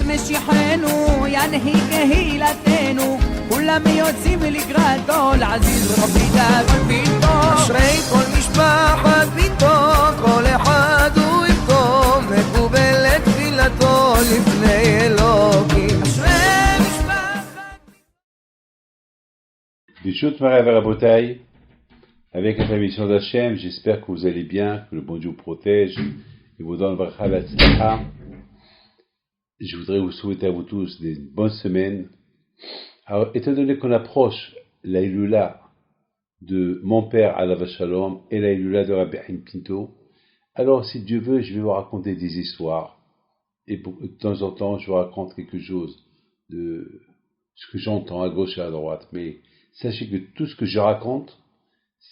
משיחנו ינהיג קהילתנו כולם יוצאים לקראתו לעזיז רבי דאגון פתאום אשרי כל משפחת פתאום כל אחד הוא יפתום מקובלת תפילתו לפני אלוקים אשרי משפחת Bishut Marav Rabotai, avec la permission d'Hachem, j'espère que vous allez bien, que le bon Dieu vous protège et vous donne bracha v'atzlacha. Je voudrais vous souhaiter à vous tous des bonnes semaines. Alors, étant donné qu'on approche la Ilula de mon père Alav Shalom et la Ilula de Rabbi Haim Pinto, alors si Dieu veut, je vais vous raconter des histoires. Et de temps en temps, je vous raconte quelque chose de ce que j'entends à gauche et à droite. Mais sachez que tout ce que je raconte,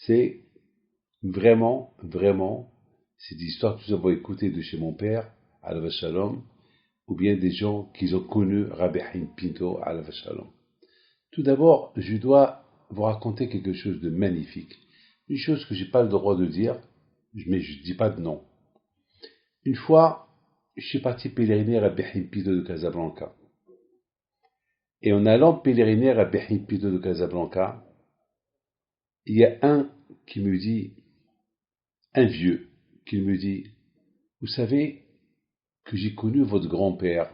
c'est vraiment, c'est des histoires que nous avons écoutées de chez mon père, Alav Shalom, ou bien des gens qui ont connu Rabbi Haim Pinto, Alav Shalom. Tout d'abord, je dois vous raconter quelque chose de magnifique. Une chose que je n'ai pas le droit de dire, mais je ne dis pas de nom. Une fois, je suis parti pèleriner Rabbi Haim Pinto de Casablanca. Et en allant pèleriner Rabbi Haim Pinto de Casablanca, il y a un qui me dit, un vieux, qui me dit, vous savez que j'ai connu votre grand-père.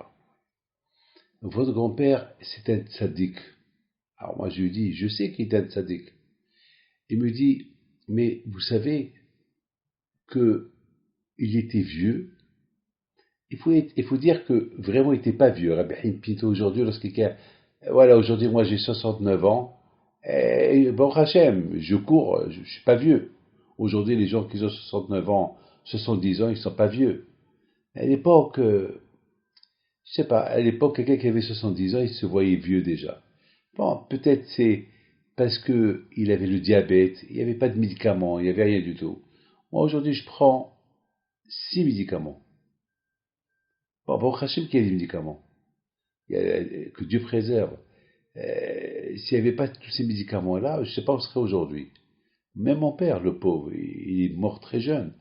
Votre grand-père, c'est un tzaddik. Alors moi je lui dis, je sais qu'il est un tzaddik. Il me dit, mais vous savez que il était vieux. Il faut dire que vraiment il n'était pas vieux. Rabbi Haim Pinto aujourd'hui, voilà, aujourd'hui moi j'ai 69 ans. Et bon Hachem, je cours, je suis pas vieux. Aujourd'hui les gens qui ont 69 ans, 70 ans, ils sont pas vieux. À l'époque, je sais pas, à l'époque quelqu'un qui avait 70 ans, il se voyait vieux déjà. Bon, peut-être c'est parce que il avait le diabète, il n'y avait pas de médicaments, il n'y avait rien du tout. Moi aujourd'hui je prends 6 médicaments. Bon Hachem, qu'il y a des médicaments. Que Dieu préserve. S'il n'y avait pas tous ces médicaments-là, je ne sais pas où on serait aujourd'hui. Même mon père, le pauvre, il est mort très jeune.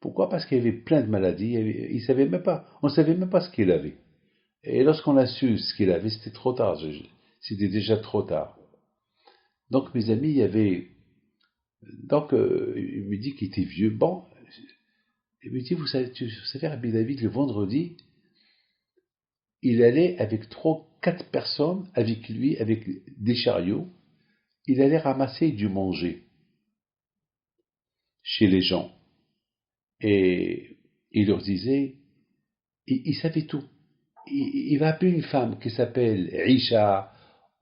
Pourquoi? Parce qu'il y avait plein de maladies, il savait même pas, on ne savait même pas ce qu'il avait. Et lorsqu'on a su ce qu'il avait, c'était trop tard, c'était déjà trop tard. Donc mes amis, il me dit qu'il était vieux. Bon, il me dit, vous savez, Rabbi David, le vendredi, il allait avec 3-4 personnes avec lui, avec des chariots, il allait ramasser du manger chez les gens. Et il leur disait, il savait tout. Il va appeler une femme qui s'appelle Isha,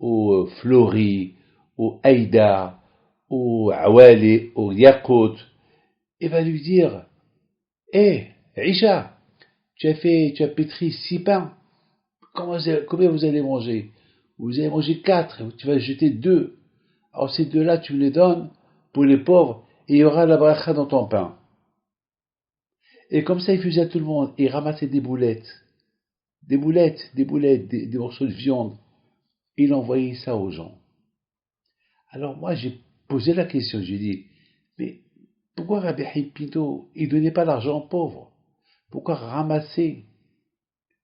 ou Flori, ou Aïda, ou Awali, ou Yakut. Il va lui dire, hé, Isha, tu as pétri 6 pains. Combien vous allez manger? Vous allez manger 4, tu vas jeter 2. Alors ces 2-là, tu me les donnes pour les pauvres, et il y aura la bracha dans ton pain. Et comme ça, il faisait à tout le monde, il ramassait des boulettes, des morceaux de viande, il envoyait ça aux gens. Alors moi, j'ai posé la question, j'ai dit, mais pourquoi Rabbi Haim Pinto, il donnait pas l'argent aux pauvres? Pourquoi ramasser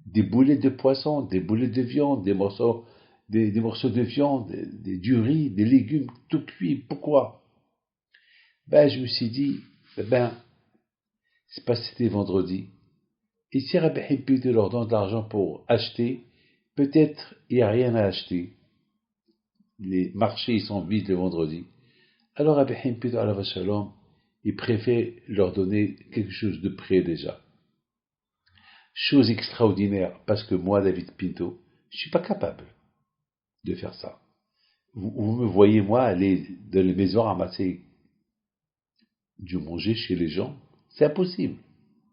des boulettes de poisson, des boulettes de viande, des morceaux de viande, du riz, des légumes, tout cuit? Pourquoi? Je me suis dit, c'est parce que c'était vendredi. Et si Rabbi Haim Pinto leur donne de l'argent pour acheter, peut-être il n'y a rien à acheter. Les marchés ils sont vides le vendredi. Alors Rabbi Haim Pinto Alav Shalom, il préfère leur donner quelque chose de près déjà. Chose extraordinaire, parce que moi, David Pinto, je ne suis pas capable de faire ça. Vous me voyez, moi, aller dans les maisons ramasser du manger chez les gens, c'est impossible.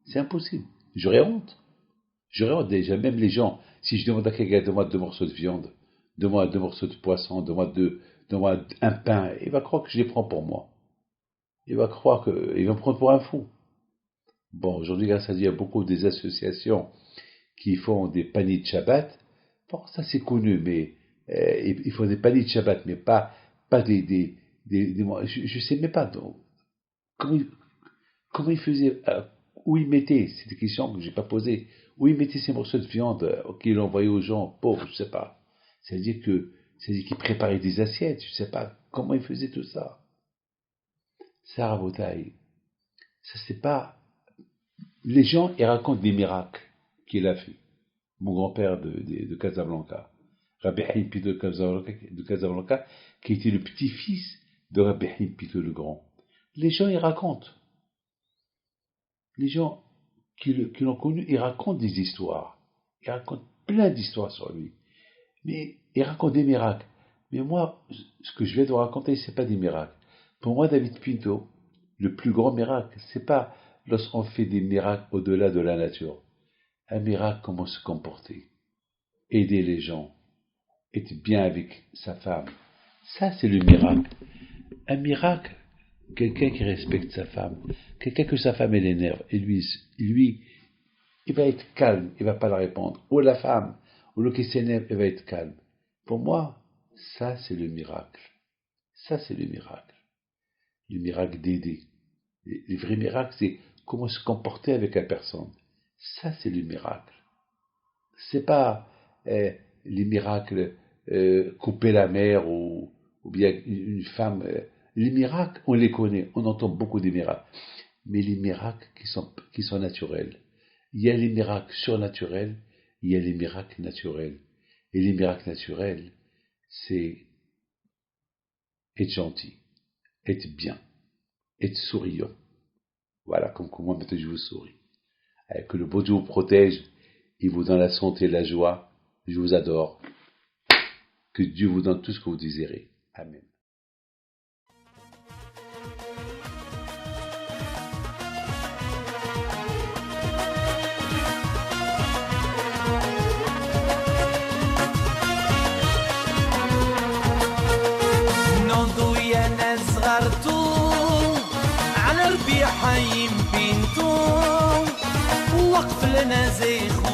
C'est impossible. J'aurais honte déjà. Même les gens, si je demande à quelqu'un, donne-moi 2 morceaux de viande, donne-moi 2 morceaux de poisson, donne-moi un pain, il va croire que je les prends pour moi. Il va me prendre pour un fou. Bon, aujourd'hui, grâce à Dieu, il y a beaucoup des associations qui font des paniers de Shabbat. Bon, ça c'est connu, mais ils font des paniers de Shabbat, mais pas des je sais même pas donc, comment ils faisaient, où ils mettaient, c'est des questions que j'ai pas posées, où il mettait ces morceaux de viande qu'il envoyait aux gens pauvres, je sais pas. C'est-à-dire qu'il préparait des assiettes, je sais pas comment il faisait tout ça. Ça, Rabotai, ça c'est pas... Les gens, ils racontent des miracles qu'il a fait. Mon grand-père de Casablanca, Rabbi Haïm Pito de Casablanca, qui était le petit-fils de Rabbi Haïm Pito le Grand. Les gens, ils racontent. Les gens qui l'ont connu, ils racontent des histoires. Ils racontent plein d'histoires sur lui. Mais ils racontent des miracles. Mais moi, ce que je vais te raconter, c'est pas des miracles. Pour moi, David Pinto, le plus grand miracle, c'est pas lorsqu'on fait des miracles au-delà de la nature. Un miracle, comment se comporter, aider les gens, être bien avec sa femme. Ça, c'est le miracle. Un miracle, quelqu'un qui respecte sa femme, quelqu'un que sa femme elle énerve, et lui, il va être calme, il va pas la répondre. Ou la femme, ou le qui s'énerve, il va être calme. Pour moi, ça, c'est le miracle. Ça, c'est le miracle. Le miracle d'aider. Le vrai miracle, c'est comment se comporter avec la personne. Ça, c'est le miracle. C'est pas les miracles couper la mer ou bien une femme. Les miracles, on les connaît, on entend beaucoup des miracles. Mais les miracles qui sont naturels. Il y a les miracles surnaturels, il y a les miracles naturels. Et les miracles naturels, c'est être gentil, être bien, être souriant. Voilà, comme moi maintenant je vous souris. Que le bon Dieu vous protège, il vous donne la santé et la joie. Je vous adore. Que Dieu vous donne tout ce que vous désirez. Amen. حي بنتو وقف لنا زي